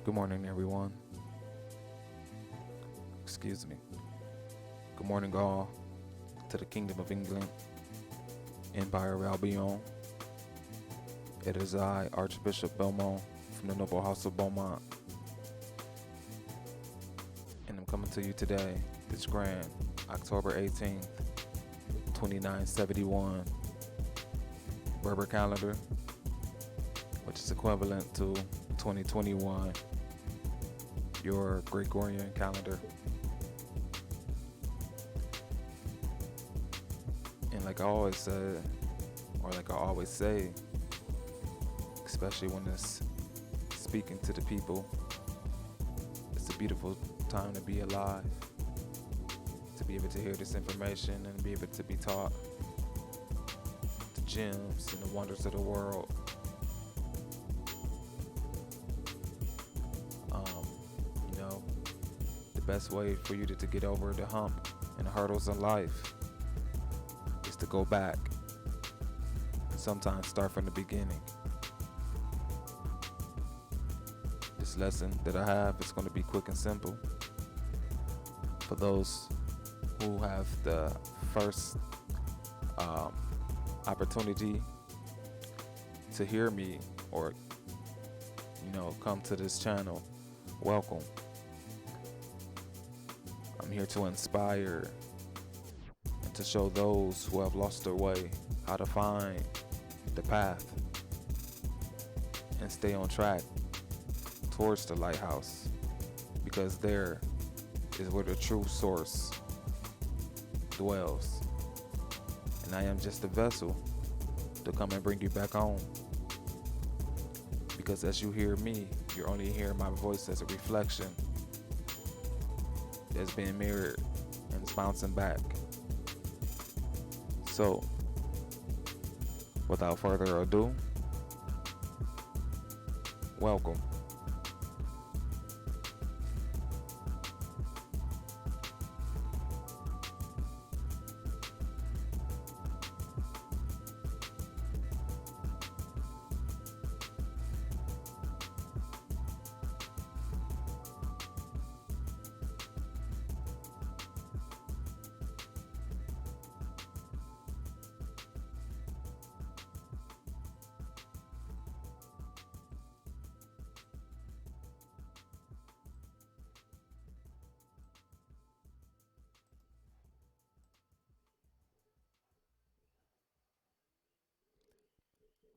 Good morning, everyone. Excuse me. Good morning, all, to the Kingdom of England, Empire of Albion. It is I, Archbishop Belmont, from the Noble House of Beaumont, and I'm coming to you today, this grand October 18th, 2971 Berber calendar, which is equivalent to 2021, your Gregorian calendar. And like I always said, or like I always say, especially when it's speaking to the people, it's a beautiful time to be alive, to be able to hear this information and be able to be taught the gems and the wonders of the world. You know, the best way for you to get over the hump and the hurdles in life is to go back and sometimes start from the beginning. This lesson that I have is going to be quick and simple. For those who have the first opportunity to hear me or come to this channel, welcome. I'm here to inspire and to show those who have lost their way how to find the path and stay on track towards the lighthouse, because there is where the true source dwells. And I am just a vessel to come and bring you back home. Because as you hear me, you're only hearing my voice as a reflection that's being mirrored and it's bouncing back. So, without further ado, welcome.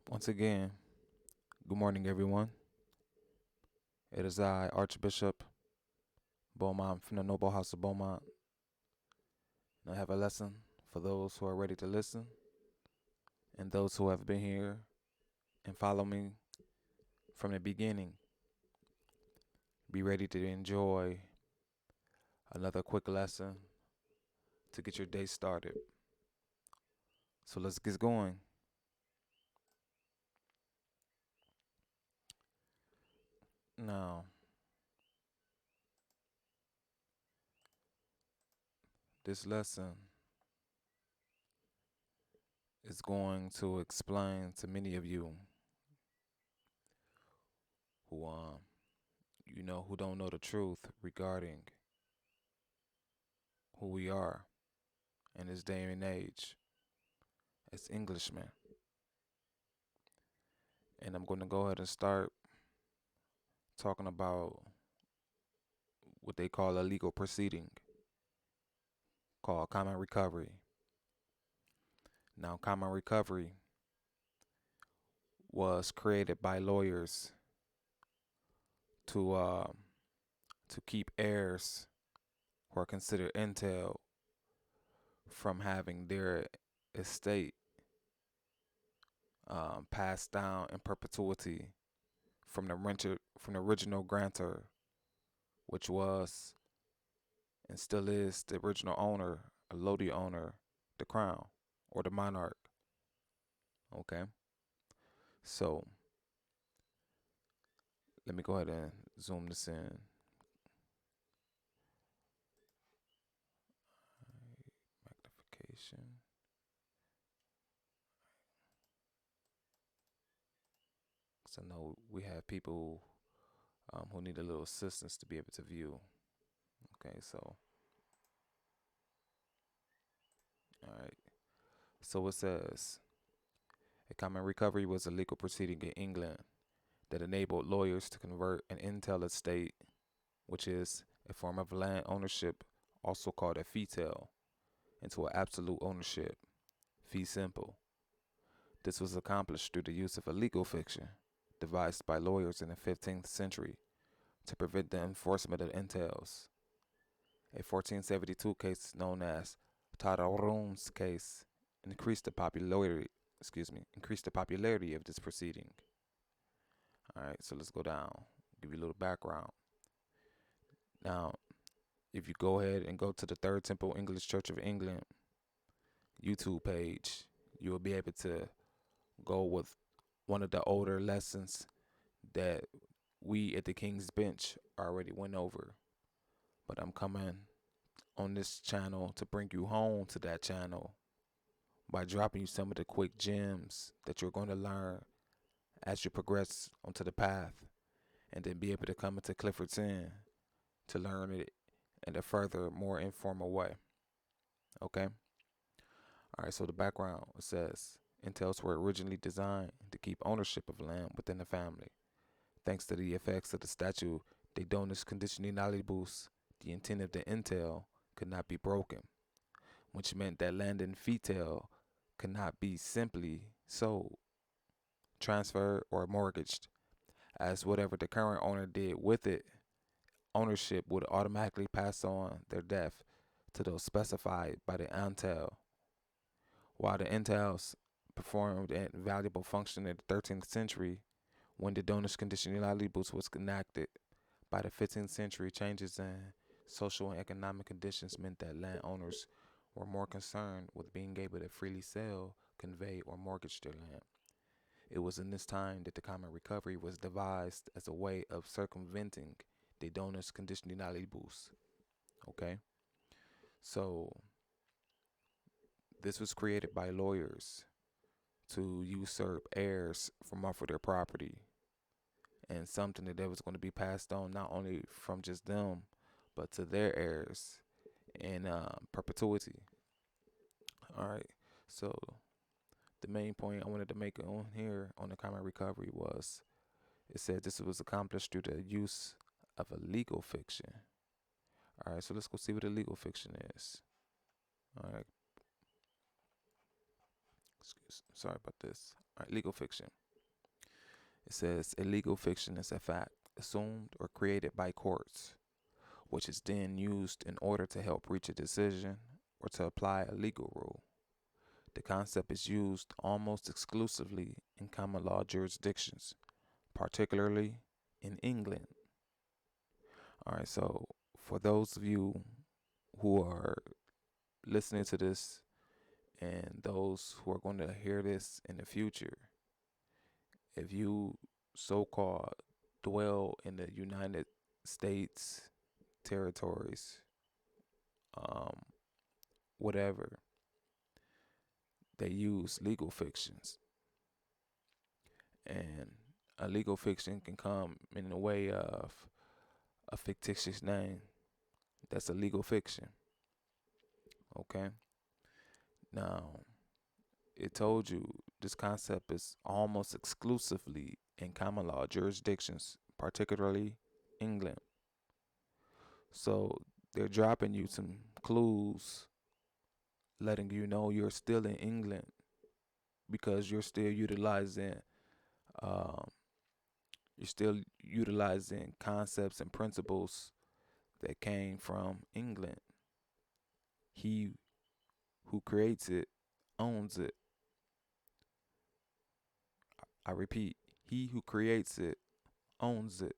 Once again, good morning, everyone. It is I, Archbishop Beaumont, from the Noble House of Beaumont, and I have a lesson for those who are ready to listen and those who have been here and follow me from the beginning. Be ready to enjoy another quick lesson to get your day started. So let's get going. Now, this lesson is going to explain to many of you who who don't know the truth regarding who we are in this day and age as Englishmen. And I'm going to go ahead and start talking about what they call a legal proceeding called common recovery. Now, common recovery was created by lawyers to keep heirs who are considered entailed from having their estate passed down in perpetuity from the original grantor, which was and still is the original owner, a Lodi owner, the crown or the monarch. Okay, so let me go ahead and zoom this in. Magnification. So I know we have people who need a little assistance to be able to view. Okay, so all right. So it says a common recovery was a legal proceeding in England that enabled lawyers to convert an entail estate, which is a form of land ownership, also called a fetail, into an absolute ownership, fee simple. This was accomplished through the use of a legal fiction devised by lawyers in the 15th century to prevent the enforcement of entails. A 1472 case known as Tararoon's case increased the popularity of this proceeding. All right, so let's go down. Give you a little background. Now, if you go ahead and go to the Third Temple English Church of England YouTube page, you will be able to go with one of the older lessons that we at the King's Bench already went over. But I'm coming on this channel to bring you home to that channel by dropping you some of the quick gems that you're going to learn as you progress onto the path, and then be able to come into Clifford's Inn to learn it in a further, more informal way. Okay? Alright, so the background says entails were originally designed to keep ownership of land within the family. Thanks to the effects of the statute de donis conditionalibus, the intent of the entail could not be broken, which meant that land in fetail could not be simply sold, transferred, or mortgaged, as whatever the current owner did with it, ownership would automatically pass on their death to those specified by the entail. While the entails performed a valuable function in the 13th century, when the donus conditionalibus was enacted, by the 15th century, changes in social and economic conditions meant that landowners were more concerned with being able to freely sell, convey, or mortgage their land. It was in this time that the common recovery was devised as a way of circumventing the donus conditionalibus. Okay? So, this was created by lawyers to usurp heirs from off of their property, and something that was going to be passed on not only from just them, but to their heirs in perpetuity. All right. So the main point I wanted to make on here on the common recovery was it said this was accomplished through the use of a legal fiction. All right. So let's go see what a legal fiction is. All right. Sorry about this. All right. Legal fiction. It says a legal fiction is a fact assumed or created by courts, which is then used in order to help reach a decision or to apply a legal rule. The concept is used almost exclusively in common law jurisdictions, particularly in England. All right, so for those of you who are listening to this and those who are going to hear this in the future, if you so called dwell in the United States territories, um, whatever, they use legal fictions. And a legal fiction can come in the way of a fictitious name. That's a legal fiction. Okay? Now, it told you this concept is almost exclusively in common law jurisdictions, particularly England. So they're dropping you some clues, letting you know you're still in England because um, you're still utilizing concepts and principles that came from England. He who creates it owns it. I repeat, he who creates it owns it.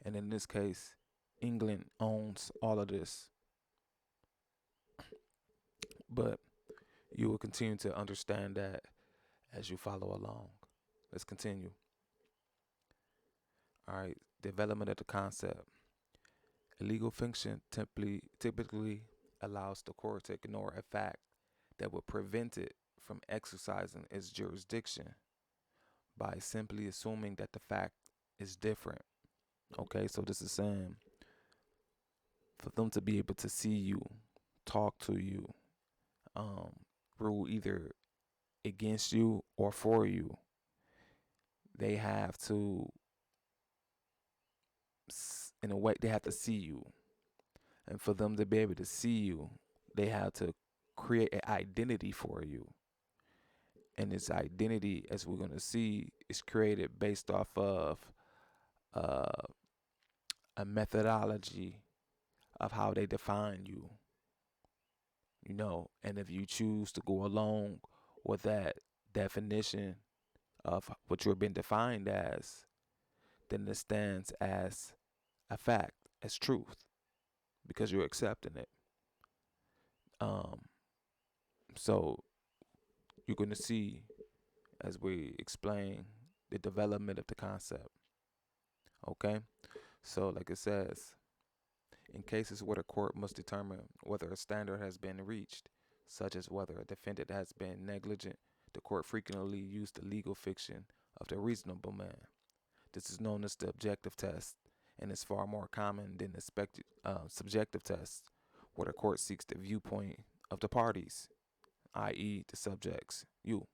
And in this case, England owns all of this. But you will continue to understand that as you follow along. Let's continue. All right, development of the concept. A legal fiction typically allows the court to ignore a fact that would prevent it from exercising its jurisdiction by simply assuming that the fact is different. Okay, so this is saying for them to be able to see you, talk to you, um, rule either against you or for you, they have to, in a way, they have to see you. And for them to be able to see you, they have to create an identity for you. And this identity, as we're going to see, is created based off of uh, a methodology of how they define you, and if you choose to go along with that definition of what you're being defined as, then it stands as a fact, as truth, because you're accepting it. Um, so you're going to see as we explain the development of the concept. Okay, so like it says, in cases where the court must determine whether a standard has been reached, such as whether a defendant has been negligent, the court frequently used the legal fiction of the reasonable man. This is known as the objective test and is far more common than the subjective test, where the court seeks the viewpoint of the parties, i.e., the subjects, you.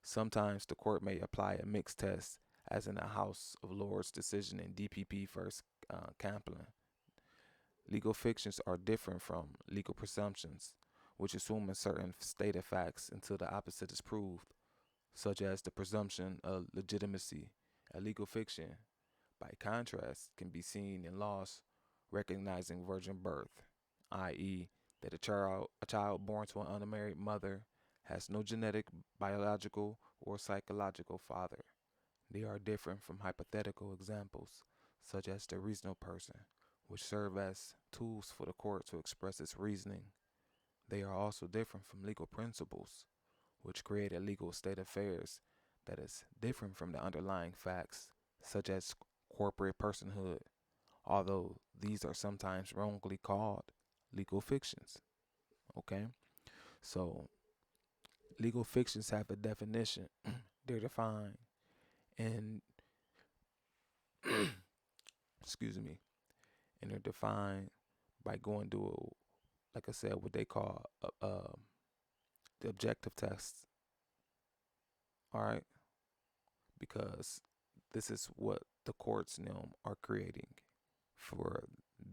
Sometimes the court may apply a mixed test, as in a House of Lords decision in DPP versus Kaplan. Legal fictions are different from legal presumptions, which assume a certain state of facts until the opposite is proved, such as the presumption of legitimacy. A legal fiction, by contrast, can be seen in laws recognizing virgin birth, i.e., that a child born to an unmarried mother has no genetic, biological, or psychological father. They are different from hypothetical examples, such as the reasonable person, which serve as tools for the court to express its reasoning. They are also different from legal principles, which create a legal state of affairs that is different from the underlying facts, such as corporate personhood, although these are sometimes wrongly called legal fictions. Okay? So, legal fictions have a definition. They're defined and, excuse me, and they're defined by going to, like I said, what they call the objective test. All right? Because this is what the courts now are creating for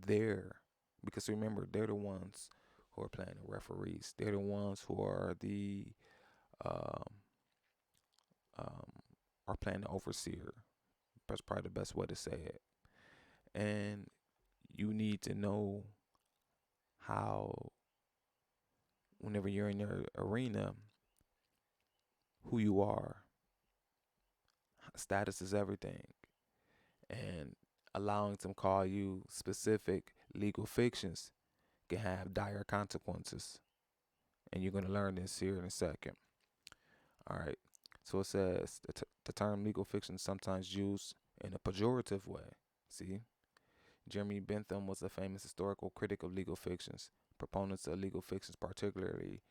their, because remember, they're the ones who are playing the referees. They're the ones who um, um, are playing the overseer. That's probably the best way to say it. And you need to know how, whenever you're in your arena, who you are. Status is everything. And allowing them call you specific legal fictions can have dire consequences. And you're going to learn this here in a second. All right. So it says the term legal fiction is sometimes used in a pejorative way. See? Jeremy Bentham was a famous historical critic of legal fictions. Proponents of legal fictions, particularly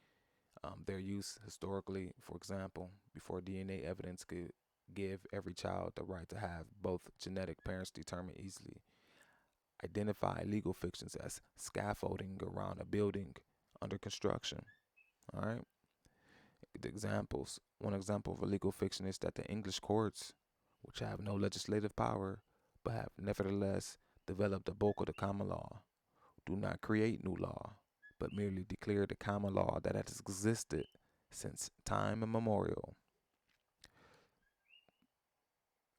their use historically, for example, before DNA evidence could give every child the right to have both genetic parents determined easily, identify legal fictions as scaffolding around a building under construction. All right. The examples. One example of a legal fiction is that the English courts, which have no legislative power, but have nevertheless developed the bulk of the common law, do not create new law, but merely declare the common law that has existed since time immemorial.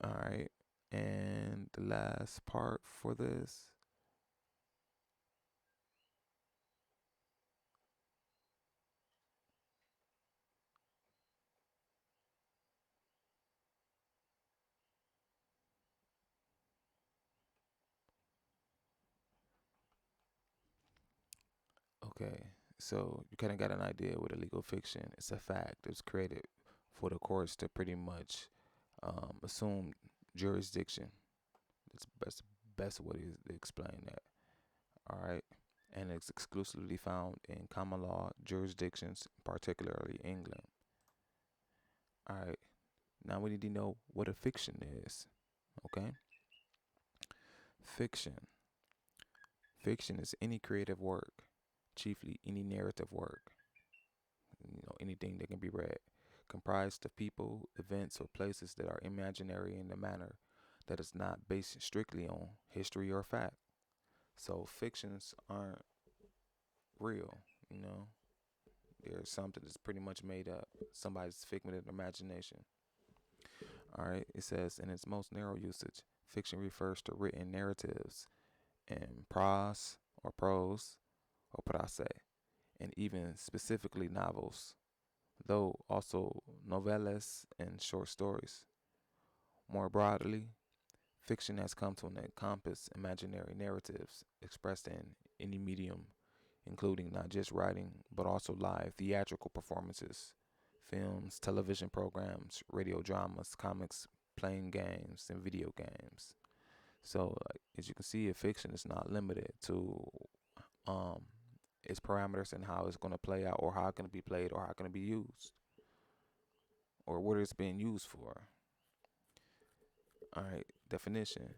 All right. And the last part for this. Okay. So you kind of got an idea with a legal fiction. It's a fact. It was created for the courts to pretty much assume jurisdiction. That's best way to explain that. All right. And it's exclusively found in common law jurisdictions, particularly England. All right. Now we need to know what a fiction is. Okay? Fiction. Fiction is any creative work, chiefly any narrative work, anything that can be read, comprised of people, events, or places that are imaginary in a manner that is not based strictly on history or fact. So fictions aren't real, you know. They're something that's pretty much made up, somebody's figment of imagination. All right, it says in its most narrow usage, fiction refers to written narratives in prose or prose, and even specifically novels, though also novellas and short stories. More broadly, fiction has come to encompass imaginary narratives expressed in any medium, including not just writing, but also live theatrical performances, films, television programs, radio dramas, comics, playing games, and video games. So, as you can see, fiction is not limited to um, its parameters and how it's going to play out, or how it's going to be played, or how it's going to be used, or what it's being used for. All right, definition.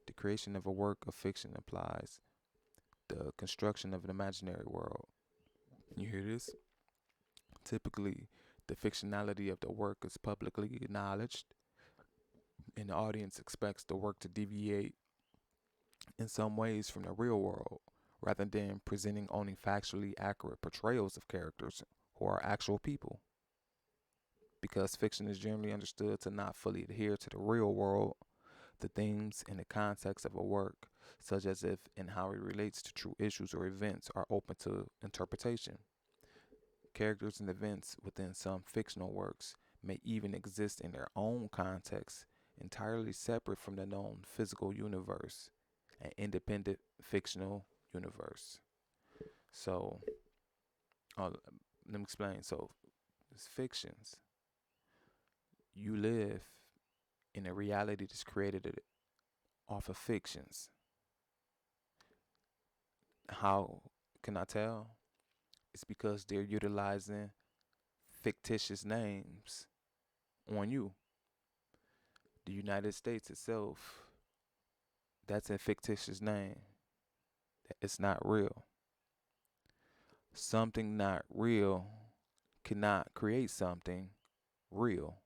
The creation of a work of fiction implies the construction of an imaginary world. You hear this? Typically, the fictionality of the work is publicly acknowledged, and the audience expects the work to deviate in some ways from the real world, rather than presenting only factually accurate portrayals of characters who are actual people. Because fiction is generally understood to not fully adhere to the real world, the themes and the context of a work, such as if and how it relates to true issues or events, are open to interpretation. Characters and events within some fictional works may even exist in their own context, entirely separate from the known physical universe, an independent fictional universe. So, let me explain. So, it's fictions. You live in a reality that's created off of fictions. How can I tell? It's because they're utilizing fictitious names on you. The United States itself, that's a fictitious name. It's not real. Something not real cannot create something real.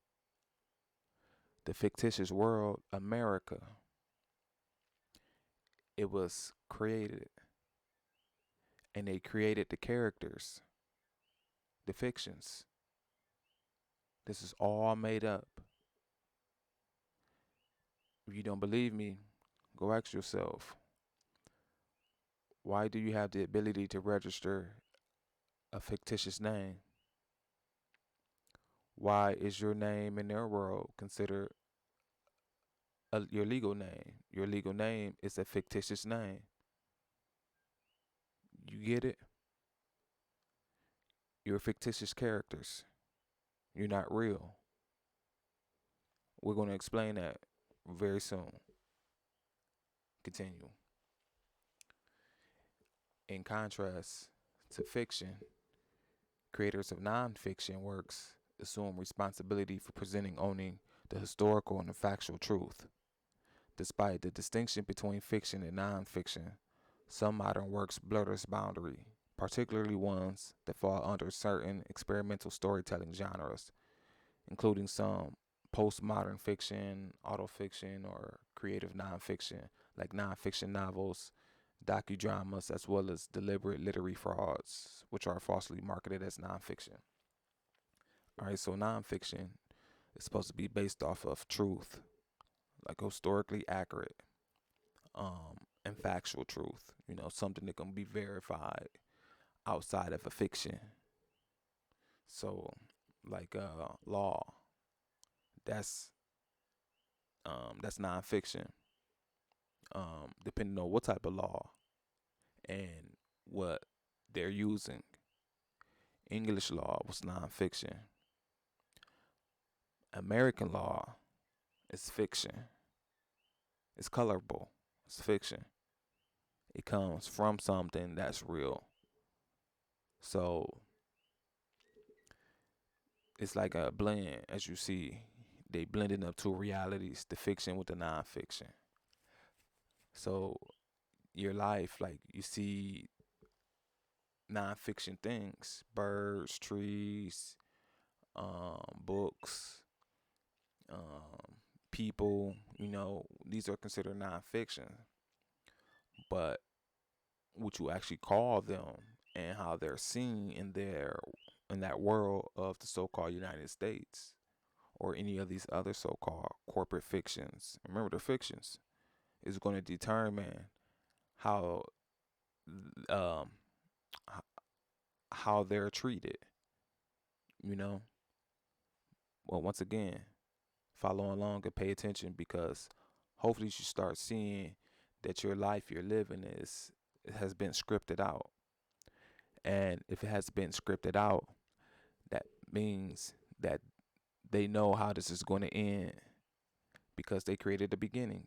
The fictitious world, America, it was created, and they created the characters, the fictions. This is all made up. If you don't believe me, go ask yourself, why do you have the ability to register a fictitious name? Why is your name in their world considered your legal name? Your legal name is a fictitious name. You get it? You're fictitious characters. You're not real. We're going to explain that very soon. Continue. In contrast to fiction, creators of nonfiction works assume responsibility for presenting only the historical and the factual truth. Despite the distinction between fiction and nonfiction, some modern works blur this boundary, particularly ones that fall under certain experimental storytelling genres, including some postmodern fiction, autofiction, or creative nonfiction, like nonfiction novels, docudramas, as well as deliberate literary frauds, which are falsely marketed as nonfiction. All right, so nonfiction is supposed to be based off of truth, like historically accurate, and factual truth. Something that can be verified outside of a fiction. So, like law, that's that's nonfiction. Depending on what type of law and what they're using. English law was nonfiction. American law is fiction. It's colorable. It's fiction. It comes from something that's real. So it's like a blend, as you see. they blending up two realities, the fiction with the nonfiction. So your life, like you see nonfiction things, birds, trees, books, um, people. These are considered nonfiction. But what you actually call them and how they're seen in that world of the so-called United States or any of these other so-called corporate fictions. Remember, the fictions is going to determine how um how they're treated. You know, well, once again, follow along and pay attention because hopefully you start seeing that your life you're living is it has been scripted out. And if it has been scripted out, that means that they know how this is going to end because they created the beginning.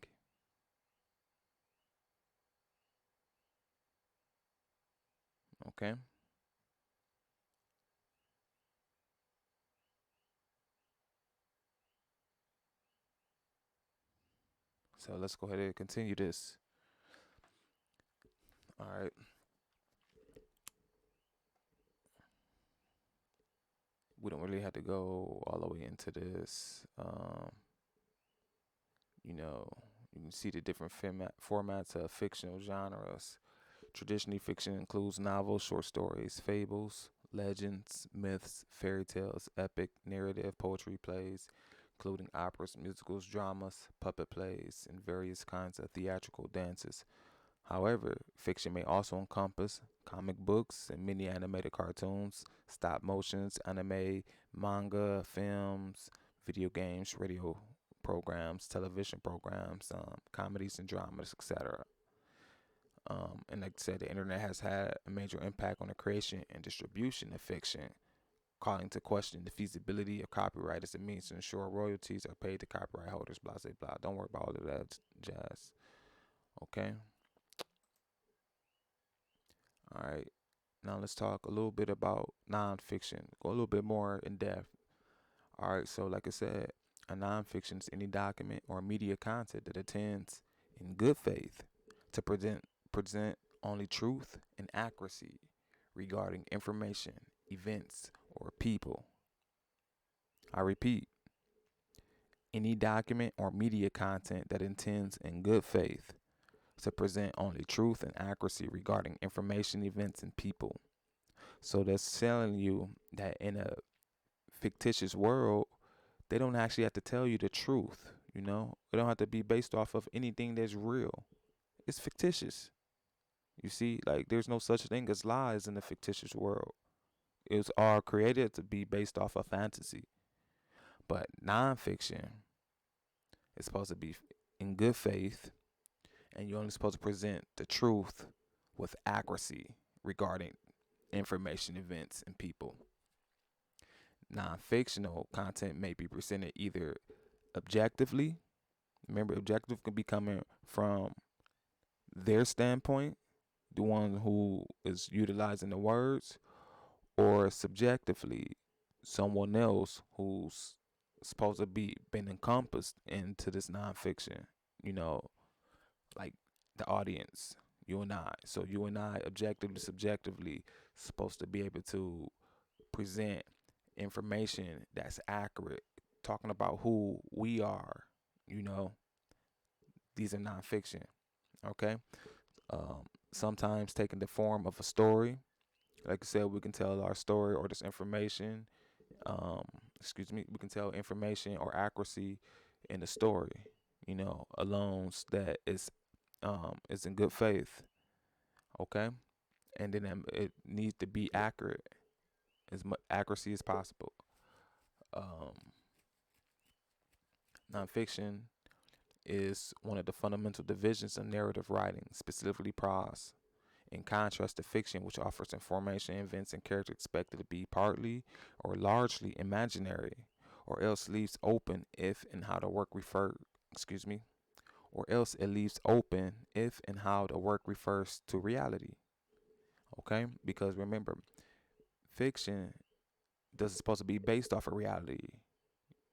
Okay? So let's go ahead and continue this. All right. We don't really have to go all the way into this. You know, you can see the different formats of fictional genres. Traditionally, fiction includes novels, short stories, fables, legends, myths, fairy tales, epic, narrative, poetry, plays, including operas, musicals, dramas, puppet plays, and various kinds of theatrical dances. However, fiction may also encompass comic books and many animated cartoons, stop motions, anime, manga, films, video games, radio programs, television programs, comedies and dramas, etc. And like I said, the internet has had a major impact on the creation and distribution of fiction, calling to question the feasibility of copyright as a means to ensure royalties are paid to copyright holders, blah, blah, blah. Don't worry about all of that jazz. Okay? All right. Now let's talk a little bit about nonfiction. Go a little bit more in depth. All right. So, like I said, a nonfiction is any document or media content that intends, in good faith, to present only truth and accuracy regarding information, events, or people. I repeat, any document or media content that intends, in good faith, to present only truth and accuracy regarding information, events, and people. So that's telling you that in a fictitious world, they don't actually have to tell you the truth. It don't have to be based off of anything that's real. It's fictitious. You see, like there's no such thing as lies in the fictitious world. It was all created to be based off of fantasy. But nonfiction is supposed to be in good faith, and you're only supposed to present the truth with accuracy regarding information, events, and people. Non-fictional content may be presented either objectively. Remember, objective can be coming from their standpoint, the one who is utilizing the words, or subjectively, someone else who's supposed to be been encompassed into this nonfiction. You know, like the audience, you and I. So you and I, objectively, subjectively, supposed to be able to present information that's accurate, talking about who we are. You know, these are nonfiction. Okay. Sometimes taking the form of a story. Like I said, we can tell our story or this information. Um, we can tell information or accuracy in the story. Alone that is in good faith. Okay, and then it needs to be accurate, as much accuracy as possible. Um, Nonfiction is one of the fundamental divisions of narrative writing, specifically prose. In contrast to fiction, which offers information, events, and characters expected to be partly or largely imaginary, or else leaves open if and how the work or else it leaves open if and how the work refers to reality. Okay? Because remember, fiction doesn't supposed to be based off of reality.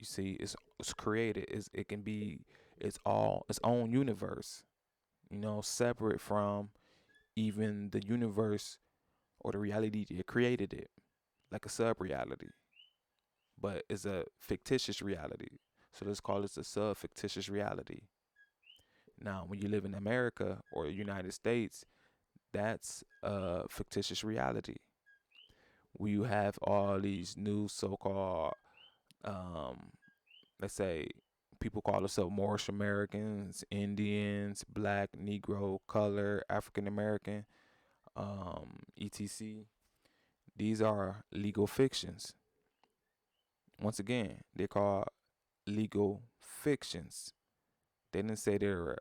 You see, it's created. It can be its all its own universe. Separate from even the universe or the reality that created it, like a sub reality, but it's a fictitious reality. So let's call this a sub fictitious reality. Now, when you live in America or the United States, that's a fictitious reality. Where you have all these new so-called, um, let's say, people call themselves Moorish Americans, Indians, Black, Negro, Color, African American, etc. These are legal fictions. Once again, they're called legal fictions. They didn't say they're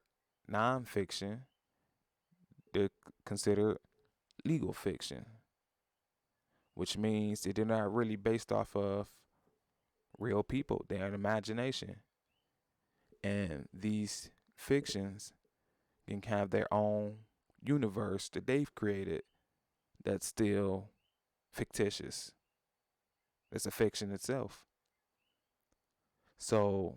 nonfiction. They're considered legal fiction, which means that they're not really based off of real people. They're an imagination. And these fictions can have their own universe that they've created that's still fictitious. It's a fiction itself. So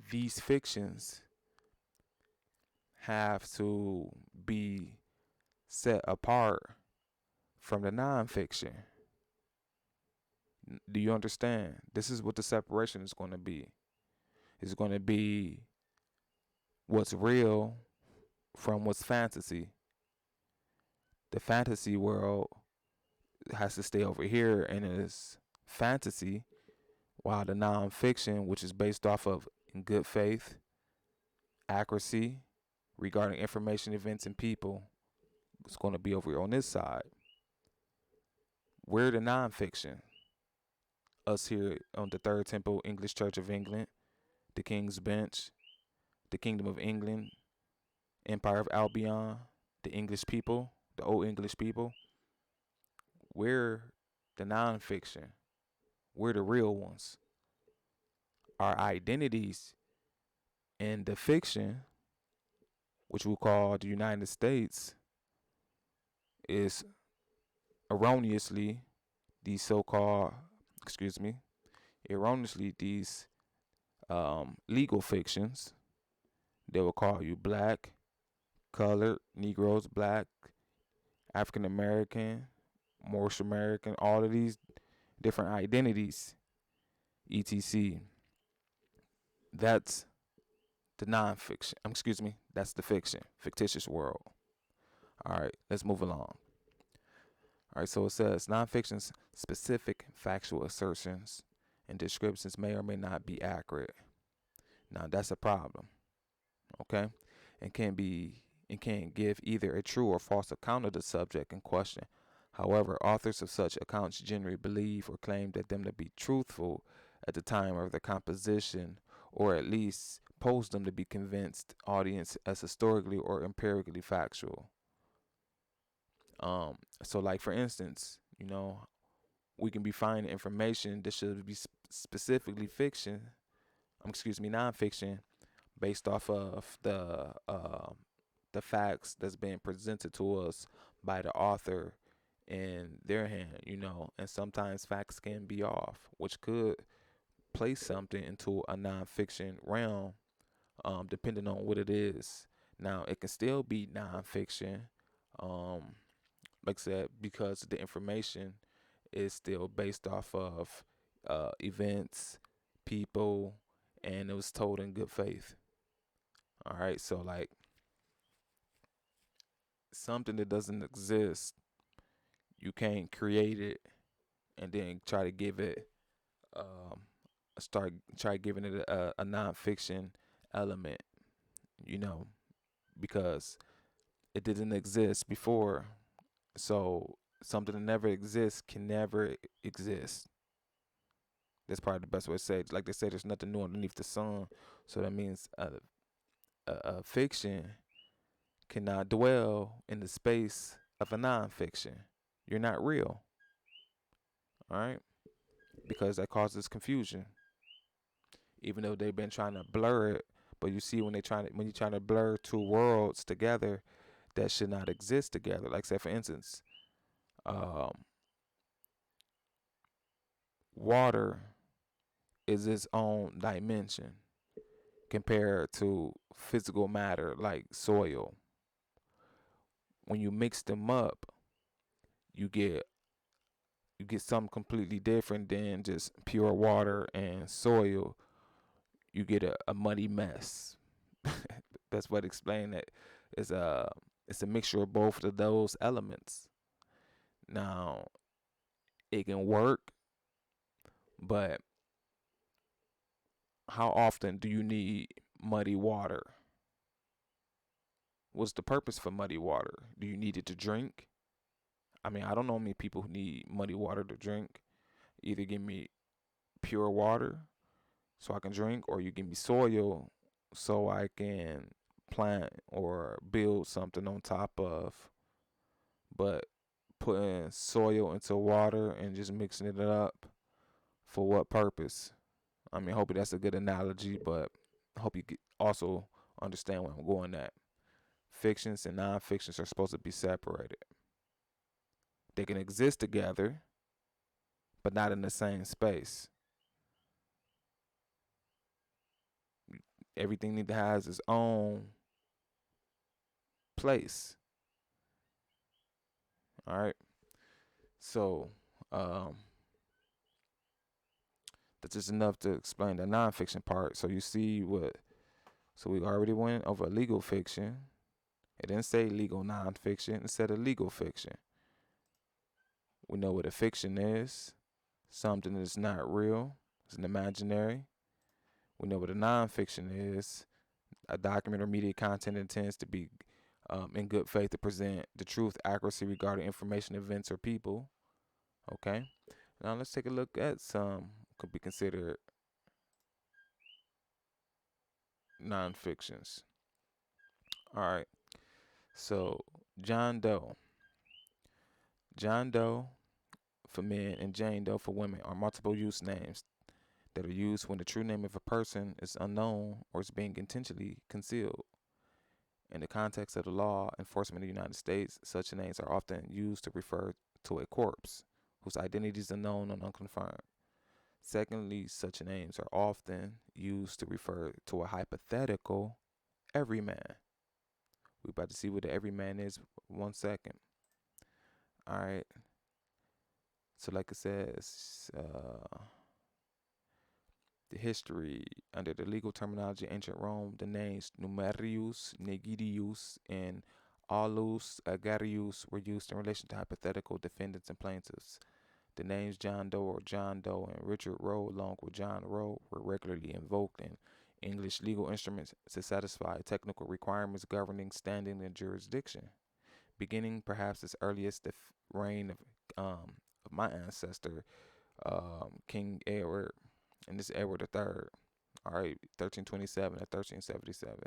these fictions have to be set apart from the nonfiction. Do you understand? This is what the separation is going to be. It's going to be what's real from what's fantasy. The fantasy world has to stay over here and is fantasy, while the nonfiction, which is based off of in good faith, accuracy regarding information, events, and people, is going to be over here on this side. We're the nonfiction. Us here on the Third Temple English Church of England, the King's Bench, the Kingdom of England, Empire of Albion, the English people, the old English people. We're the nonfiction. We're the real ones. Our identities in the fiction, which we call the United States, is erroneously these so-called, excuse me, erroneously these legal fictions. They will call you black, colored, Negroes, black, African American, Moorish American, all of these different identities, etc. That's the nonfiction. Excuse me, that's the fiction, fictitious world. All right, let's move along. All right, so it says nonfiction's specific factual assertions and descriptions may or may not be accurate. Now that's a problem, okay? And can give either a true or false account of the subject in question. However, authors of such accounts generally believe or claim that them to be truthful at the time of their composition, or at least pose them to be convinced audience as historically or empirically factual. So like for instance, we can be finding information that should be specifically fiction, excuse me, nonfiction, based off of the facts that's being presented to us by the author in their hand, and sometimes facts can be off, which could place something into a nonfiction realm, depending on what it is. Now, it can still be nonfiction, like I said, because the information is still based off of events, people, and it was told in good faith. All right, so like something that doesn't exist, you can't create it and then try to give it, um, try giving it a nonfiction element, you know, because it didn't exist before. So something that never exists can never exist. That's probably the best way to say it. Like they say, there's nothing new underneath the sun. So that means a fiction cannot dwell in the space of a nonfiction. You're not real, all right? Because that causes confusion. Even though they've been trying to blur it, but you see when you're trying to blur two worlds together that should not exist together. Like say for instance, um, water is its own dimension compared to physical matter like soil. When you mix them up, you get you get something completely different than just pure water and soil. You get a muddy mess. That's what explain it. It's a mixture of both of those elements. Now it can work, but how often do you need muddy water? What's the purpose for muddy water? Do you need it to drink? I mean, I don't know many people who need muddy water to drink. Either give me pure water so I can drink, or you give me soil so I can plant or build something on top of. But putting soil into water and just mixing it up, for what purpose? I mean, hopefully that's a good analogy, but I hope you also understand where I'm going at. Fictions and non-fictions are supposed to be separated. They can exist together, but not in the same space. Everything need to have its own place. All right. So um, that's just enough to explain the nonfiction part. So you see what? So we already went over legal fiction. It didn't say legal nonfiction. It said a legal fiction. We know what a fiction is. Something that's not real. It's an imaginary. We know what a nonfiction is. A document or media content intends to be in good faith to present the truth, accuracy regarding information, events, or people. Okay. Now let's take a look at some could be considered nonfictions. All right. So John Doe. John Doe for men and Jane Doe for women are multiple use names that are used when the true name of a person is unknown or is being intentionally concealed. In the context of the law enforcement in the United States, such names are often used to refer to a corpse whose identity is unknown and unconfirmed. Secondly, such names are often used to refer to a hypothetical everyman. We're about to see what the everyman is 1 second. All right. So, like it says, the history under the legal terminology ancient Rome, the names Numerius, Negidius, and Aulus Agarius were used in relation to hypothetical defendants and plaintiffs. The names John Doe or John Doe and Richard Roe, along with John Roe, were regularly invoked in English legal instruments to satisfy technical requirements governing standing and jurisdiction, beginning perhaps as early as the reign of my ancestor, King Edward, and this is Edward III. All right, 1327 to 1377.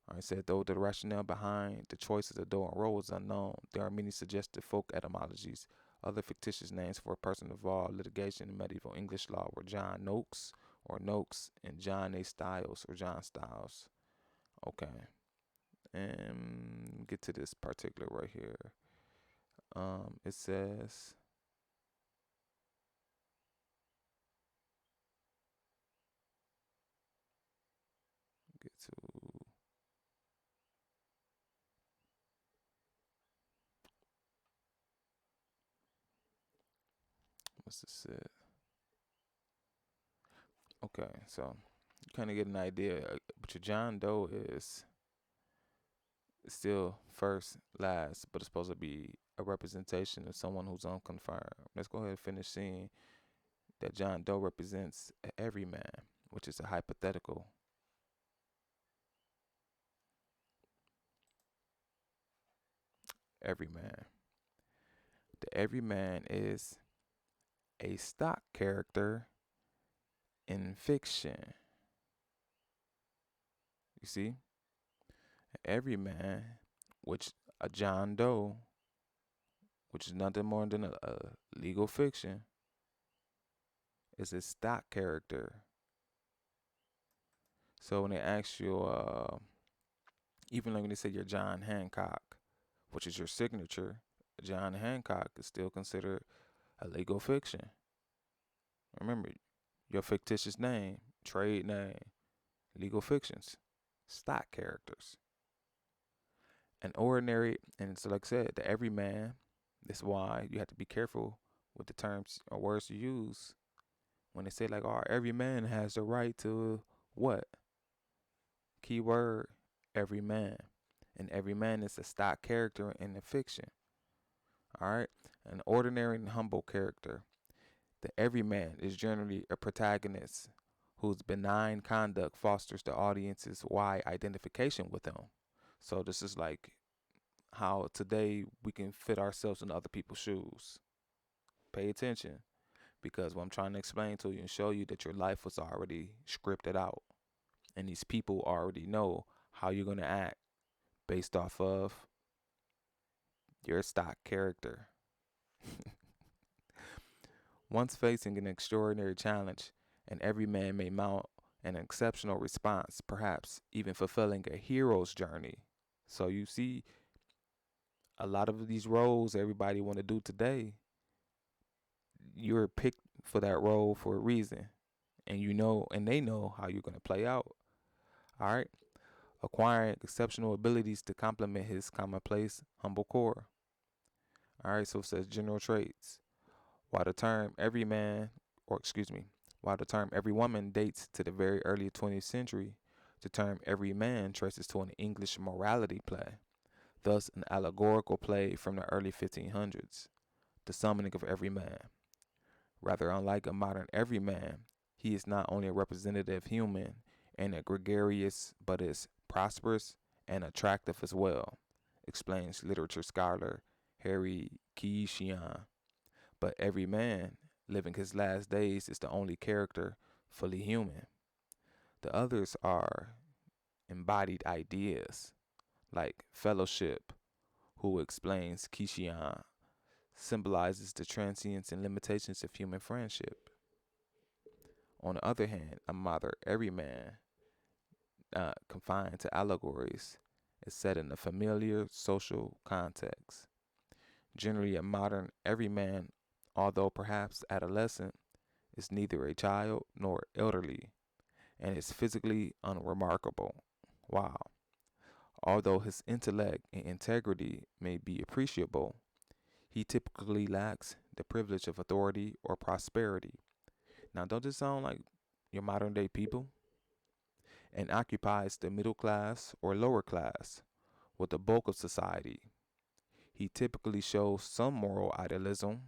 All right, said though the rationale behind the choices of Doe and Roe is unknown, there are many suggested folk etymologies. Other fictitious names for a person involved litigation in medieval English law were John Noakes or Noakes and John A. Styles or John Styles. Okay, and get to this particular right here. It says get to what's this said? Okay, so you kind of get an idea. But your John Doe is still first, last, but it's supposed to be a representation of someone who's unconfirmed. Let's go ahead and finish seeing that John Doe represents a everyman, which is a hypothetical everyman. The everyman is a stock character in fiction. You see, everyman, which a John Doe, which is nothing more than a legal fiction, is a stock character. So when they ask you, even like when they say you're John Hancock, which is your signature, John Hancock is still considered a legal fiction. Remember, your fictitious name, trade name, legal fictions, stock characters. An ordinary, and so like I said, the everyman. That's why you have to be careful with the terms or words you use when they say like, "Oh, every man has the right to what?" Keyword, every man, and every man is a stock character in the fiction. All right, an ordinary and humble character. The everyman is generally a protagonist whose benign conduct fosters the audience's wide identification with him. So this is like how today we can fit ourselves in other people's shoes. Pay attention because what I'm trying to explain to you and show you that your life was already scripted out. And these people already know how you're going to act based off of your stock character. Once facing an extraordinary challenge, and every man may mount an exceptional response, perhaps even fulfilling a hero's journey. So you see, a lot of these roles everybody want to do today, you're picked for that role for a reason, and you know, and they know how you're going to play out. All right, acquiring exceptional abilities to complement his commonplace, humble core. All right, so it says general traits. While the term every man, or excuse me, while the term every woman dates to the very early 20th century, the term every man traces to an English morality play, thus an allegorical play from the early 1500s, the summoning of every man. Rather, unlike a modern everyman, he is not only a representative human and a gregarious, but is prosperous and attractive as well, explains literature scholar Harry Keishian. But every man living his last days is the only character fully human. The others are embodied ideas, like fellowship, who explains Keishian, symbolizes the transience and limitations of human friendship. On the other hand, a modern everyman, confined to allegories, is set in a familiar social context. Generally, a modern everyman, although perhaps adolescent, is neither a child nor elderly, and is physically unremarkable. Wow. Although his intellect and integrity may be appreciable, he typically lacks the privilege of authority or prosperity. Now, don't this sound like your modern day people? And occupies the middle class or lower class with the bulk of society. He typically shows some moral idealism,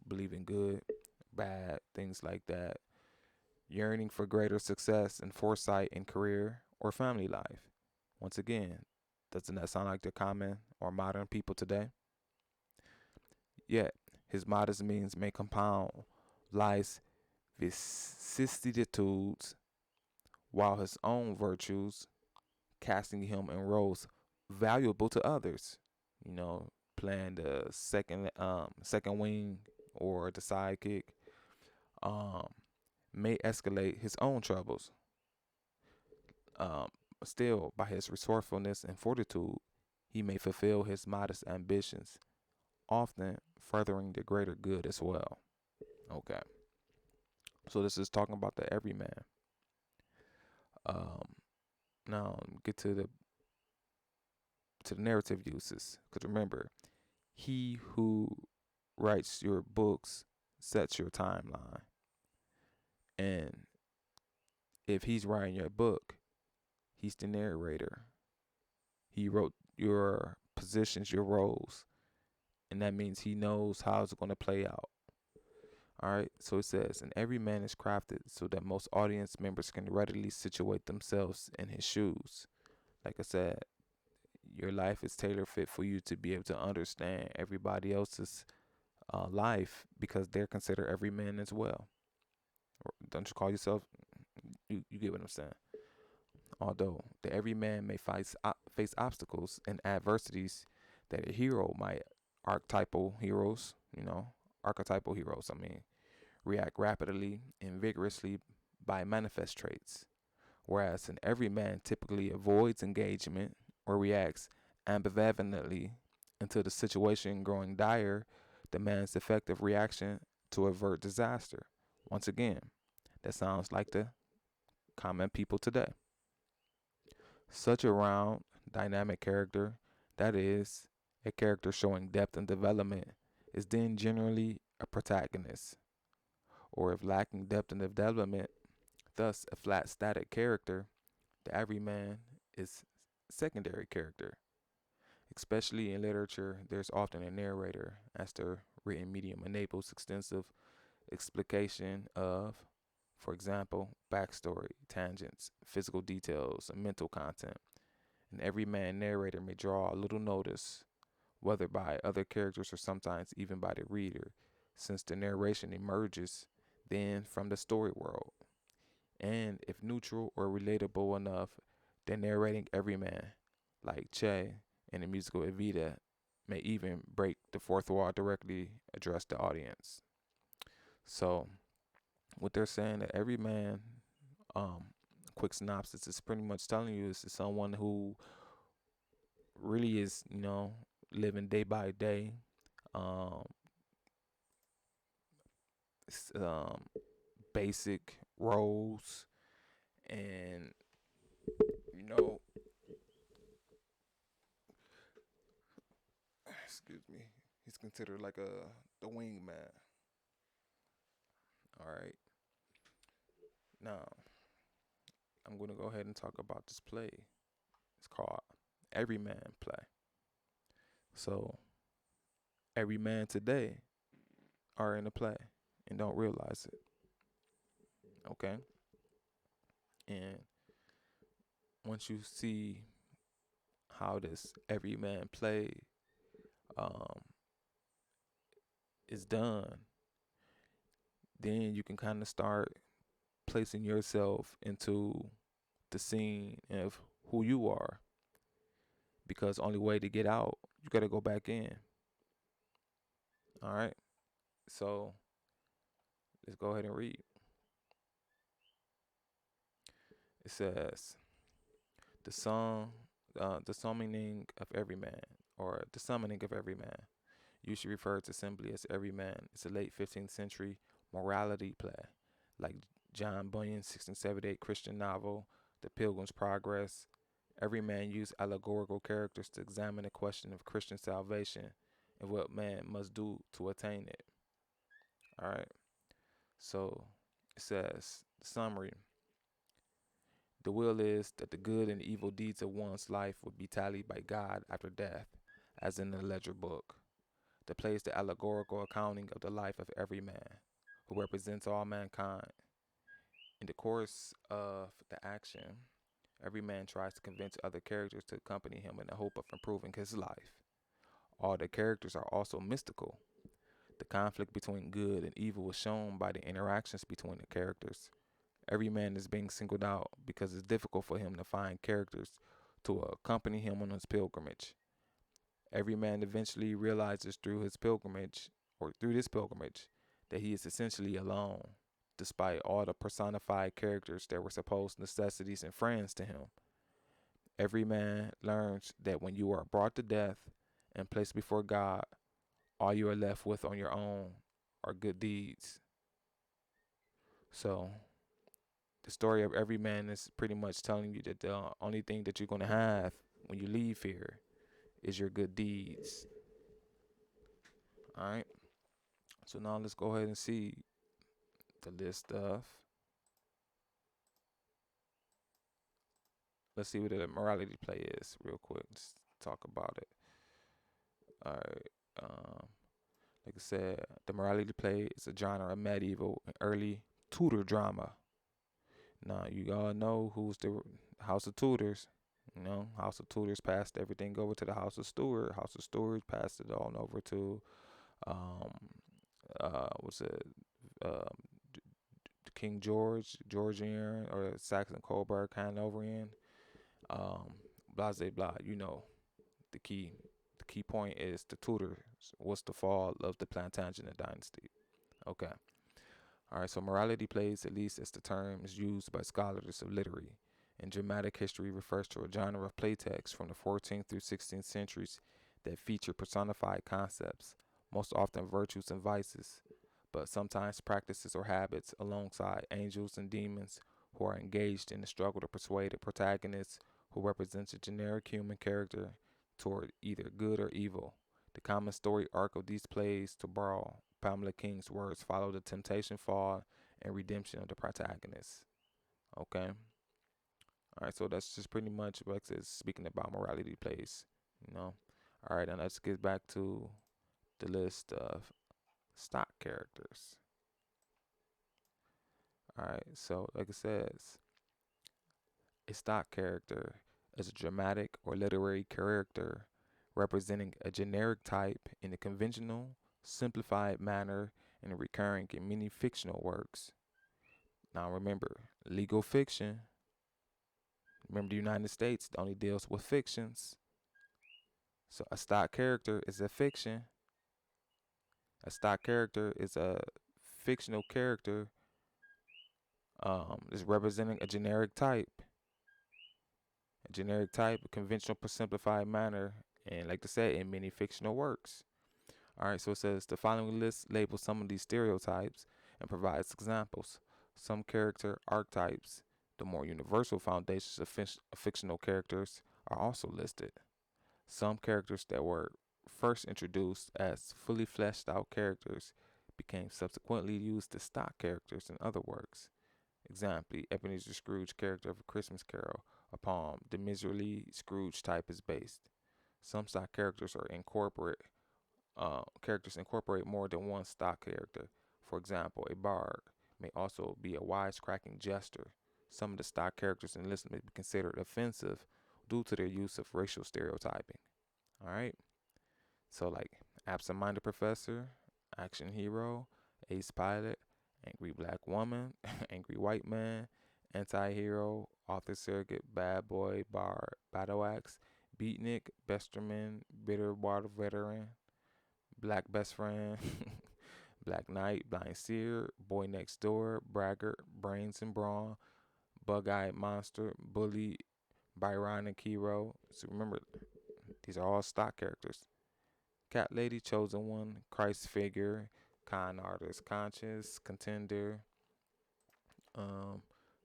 believing good, bad, things like that, yearning for greater success and foresight in career or family life. Once again, doesn't that sound like the common or modern people today? Yet, his modest means may compound life's vicissitudes, while his own virtues casting him in roles valuable to others. Playing the second wing or the sidekick, um, may escalate his own troubles. Um, Still, by his resourcefulness and fortitude, he may fulfill his modest ambitions, often furthering the greater good as well. Okay, so this is talking about the everyman. Um, Now get to the narrative uses, because remember, he who writes your books sets your timeline, and if he's writing your book, he's the narrator. He wrote your positions, your roles, and that means he knows how it's going to play out. All right, so it says, and every man is crafted so that most audience members can readily situate themselves in his shoes. Like I said, your life is tailor fit for you to be able to understand everybody else's life because they're considered every man as well. Don't you call yourself? You get what I'm saying. Although the every man may face obstacles and adversities that a hero might, archetypal heroes, archetypal heroes, react rapidly and vigorously by manifest traits, whereas an everyman typically avoids engagement or reacts ambivalently until the situation growing dire demands effective reaction to avert disaster. Once again, that sounds like the common people today. Such a round, dynamic character, that is, a character showing depth and development, is then generally a protagonist. Or if lacking depth and development, thus a flat static character, the everyman is secondary character. Especially in literature, there's often a narrator, as the written medium enables extensive explication of, for example, backstory, tangents, physical details, and mental content. An everyman narrator may draw a little notice, whether by other characters or sometimes even by the reader, since the narration emerges then from the story world. And if neutral or relatable enough, the narrating everyman, like Che in the musical Evita, may even break the fourth wall directly address the audience. So what they're saying that every man, um, quick synopsis is pretty much telling you is someone who really is, living day by day, um, um, basic roles, and you know, excuse me, he's considered like the wingman. All right, now I'm gonna go ahead and talk about this play. It's called Everyman Play. So every man today are in the play and don't realize it. Okay, and once you see how this everyman play um, is done, then you can kind of start placing yourself into the scene of who you are. Because only way to get out, you got to go back in. All right. So let's go ahead and read. It says the song, the summoning of every man, or the summoning of every man. Usually referred to simply as every man. It's a late 15th century morality play, like John Bunyan's 1678 Christian novel, The Pilgrim's Progress. Every man used allegorical characters to examine the question of Christian salvation and what man must do to attain it. All right. So it says, the summary. The will is that the good and evil deeds of one's life would be tallied by God after death, as in the ledger book. The play is the allegorical accounting of the life of every man, who represents all mankind. In the course of the action, every man tries to convince other characters to accompany him in the hope of improving his life. All the characters are also mystical. The conflict between good and evil is shown by the interactions between the characters. Every man is being singled out because it's difficult for him to find characters to accompany him on his pilgrimage. Every man eventually realizes through this pilgrimage, that he is essentially alone, despite all the personified characters that were supposed necessities and friends to him. Every man learns that when you are brought to death and placed before God, all you are left with on your own are good deeds. So, the story of every man is pretty much telling you that the only thing that you're going to have when you leave here is your good deeds. All right. So now let's go ahead and see the list of. Let's see what the morality play is real quick. Just talk about it. All right. Like I said, the morality play is a genre of medieval and early Tudor drama. Now you all know who's the House of Tudors. House of Tudors passed everything over to the House of Stuart. House of Stuart passed it on over to um what's it um King George, Georgian or Saxon Coburg Hanoverian, um, blah blah blah. The key the key point is the Tudors was the fall of the Plantagenet dynasty. Okay. All right, so morality plays, at least as the term is used by scholars of literary and dramatic history, refers to a genre of playtext from the 14th through 16th centuries that feature personified concepts, most often virtues and vices, but sometimes practices or habits alongside angels and demons who are engaged in the struggle to persuade a protagonist who represents a generic human character toward either good or evil. The common story arc of these plays, to borrow Pamela King's words, follow the temptation, fall, and redemption of the protagonist. Okay? Alright, so that's just pretty much what it's speaking about morality plays, you know. Alright, and let's get back to the list of stock characters. Alright, so like it says, a stock character is a dramatic or literary character representing a generic type in a conventional, simplified manner and recurring in many fictional works. Now remember, legal fiction, remember the United States only deals with fictions. So a stock character is a fiction. A stock character is a fictional character is representing a generic type, a conventional, simplified manner, and like I said, in many fictional works. All right, so it says the following list labels some of these stereotypes and provides examples. Some character archetypes, the more universal foundations of fictional characters, are also listed. Some characters that were first introduced as fully fleshed out characters became subsequently used as stock characters in other works. Example, Ebenezer Scrooge character of A Christmas Carol, upon the miserly Scrooge type is based. Some stock characters incorporate more than one stock character. For example, a bard may also be a wisecracking jester. Some of the stock characters in list may be considered offensive due to their use of racial stereotyping. All right. So like absent-minded professor, action hero, ace pilot, angry black woman, angry white man, anti-hero, author surrogate, bad boy, bard, battle axe, beatnik, besterman, bitter water veteran, black best friend, black knight, blind seer, boy next door, braggart, brains and brawn, bug-eyed monster, bully, Byronic hero. So remember, these are all stock characters. Cat Lady, Chosen One, Christ Figure, Con Artist, Conscious, Contender, um,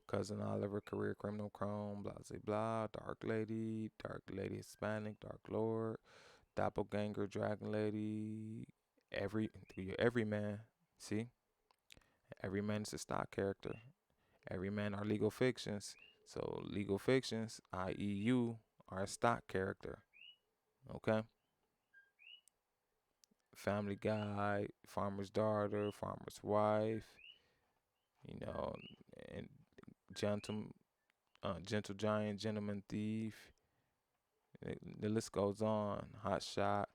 Cousin Oliver, Career Criminal, Chrome, blah blah blah, Dark Lady Hispanic, Dark Lord, Doppelganger, Dragon Lady, every man. See, every man is a stock character. Every man are legal fictions. So legal fictions, i.e., you, are a stock character. Okay. Family Guy, Farmer's Daughter, Farmer's Wife, you know, and Gentle, Gentle Giant, Gentleman Thief. The list goes on. Hot Shot.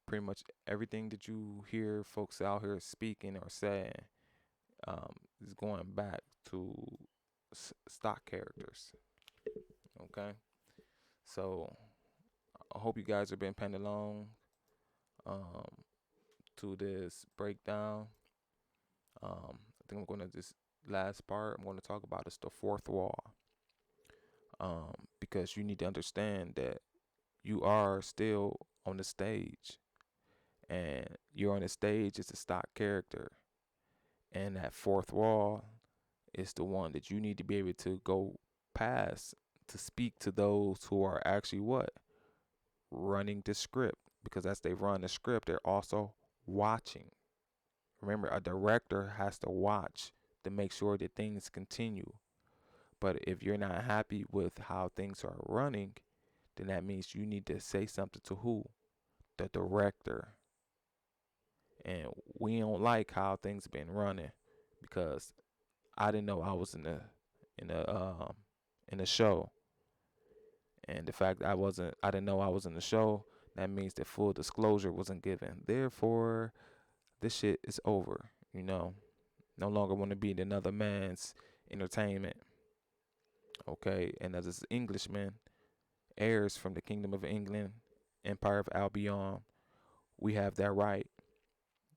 Pretty much everything that you hear folks out here speaking or saying is going back to stock characters. Okay, so I hope you guys have been paying along um, to this breakdown. I think I'm going to this last part. I'm going to talk about is the fourth wall. Because you need to understand that you are still on the stage, and you're on the stage as a stock character, and that fourth wall is the one that you need to be able to go past to speak to those who are actually what running the script, because as they run the script, they're also watching. Remember, a director has to watch to make sure that things continue. But if you're not happy with how things are running, then that means you need to say something to who? The director. And we don't like how things been running, because I didn't know I was in the in the show. And the fact that I didn't know I was in the show, that means that full disclosure wasn't given. Therefore, this shit is over, you know. No longer want to be another man's entertainment. Okay, and as this Englishman, heirs from the Kingdom of England, Empire of Albion, we have that right,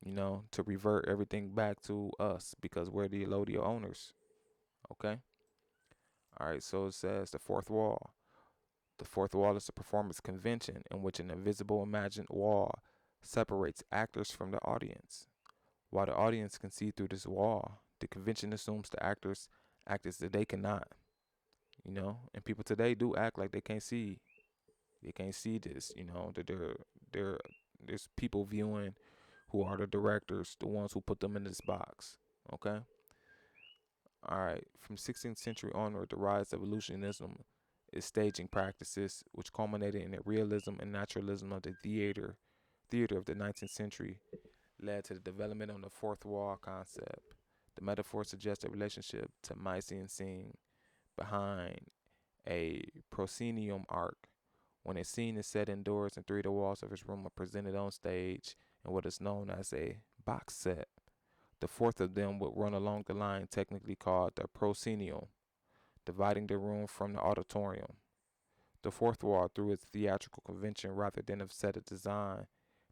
you know, to revert everything back to us because we're the Elodia owners. Okay? All right, so it says the fourth wall. The fourth wall is a performance convention in which an invisible imagined wall separates actors from the audience. While the audience can see through this wall, the convention assumes the actors act as if they cannot, and people today do act like they can't see. They can't see this, that they're there's people viewing who are the directors, the ones who put them in this box. Okay? All right. From 16th century onward, the rise of illusionism is staging practices which culminated in the realism and naturalism of the theater of the 19th century led to the development of the fourth wall concept. The metaphor suggests a relationship to Mycenaean scene behind a proscenium arc. When a scene is set indoors and three of the walls of his room are presented on stage in what is known as a box set, the fourth of them would run along the line technically called the proscenium, dividing the room from the auditorium. The fourth wall, through its theatrical convention rather than of set of design,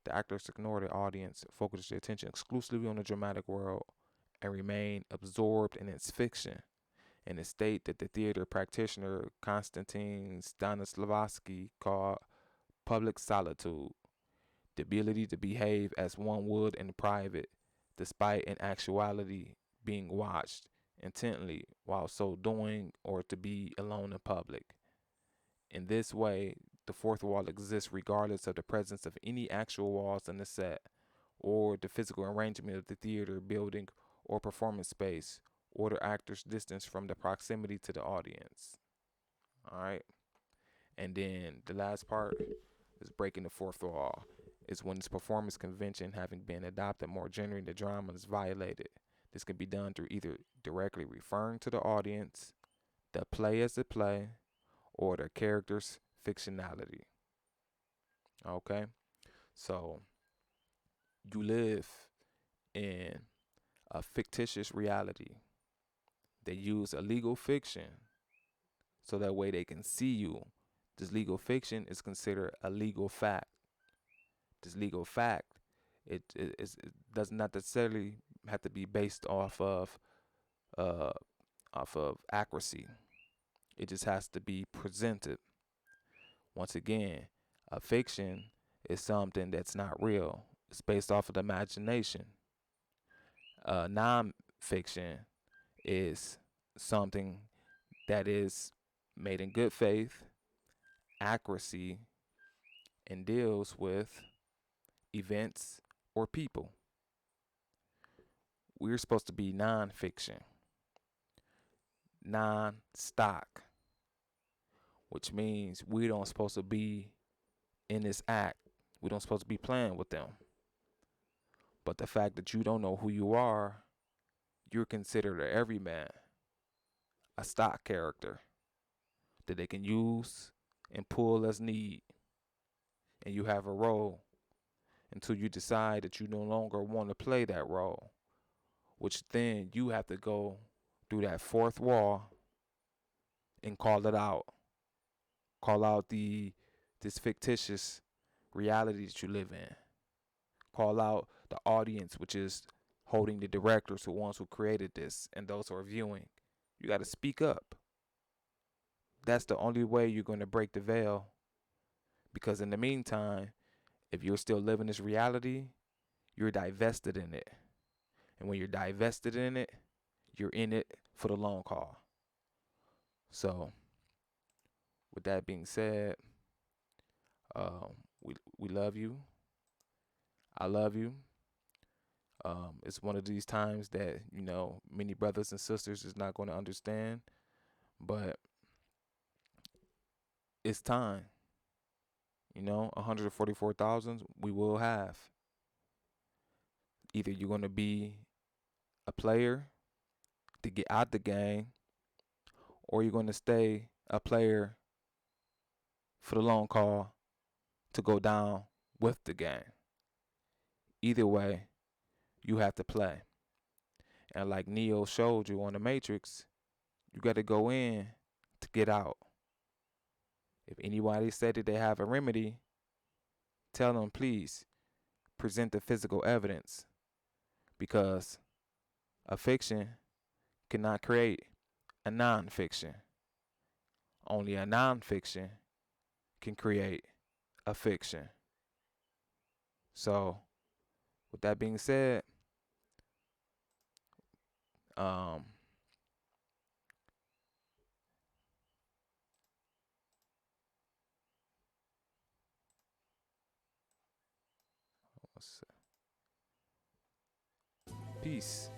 the actors ignore the audience, focus their attention exclusively on the dramatic world, and remain absorbed in its fiction. In a state that the theater practitioner Konstantin Stanislavski called public solitude, the ability to behave as one would in private, despite in actuality being watched intently while so doing, or to be alone in public. In this way, the fourth wall exists regardless of the presence of any actual walls in the set, or the physical arrangement of the theater building or performance space, or the actor's distance from the proximity to the audience. All right. And then the last part is breaking the fourth wall. Is when this performance convention having been adopted more generally in the drama is violated. This can be done through either directly referring to the audience, the play as a play, or the character's fictionality. Okay? So you live in a fictitious reality. They use a legal fiction so that way they can see you. This legal fiction is considered a legal fact. This legal fact, it does not necessarily have to be based uh, off of accuracy. It just has to be presented. Once again, a fiction is something that's not real. It's based off of the imagination. Non-fiction is something that is made in good faith, accuracy, and deals with events or people. We're supposed to be non-fiction, non-stock, which means we don't supposed to be in this act. We don't supposed to be playing with them. But the fact that you don't know who you are, you're considered an everyman, a stock character that they can use and pull as need. And you have a role until you decide that you no longer want to play that role, which then you have to go through that fourth wall and call it out. Call out this fictitious reality that you live in. Call out the audience, which is holding the directors, who ones who created this, and those who are viewing. You got to speak up. That's the only way you're going to break the veil. Because in the meantime, if you're still living this reality, you're divested in it. And when you're divested in it, you're in it for the long haul. So, with that being said, we love you. I love you. It's one of these times that many brothers and sisters is not going to understand, but it's time. 144,000 we will have. Either you're going to be a player to get out the game, or you're going to stay a player for the long call to go down with the game. Either way, you have to play. And like Neo showed you on the Matrix, you got to go in to get out. If anybody said that they have a remedy, tell them, please present the physical evidence, because a fiction cannot create a non-fiction. Only a non-fiction can create a fiction. So, with that being said, Um, let's see. Peace.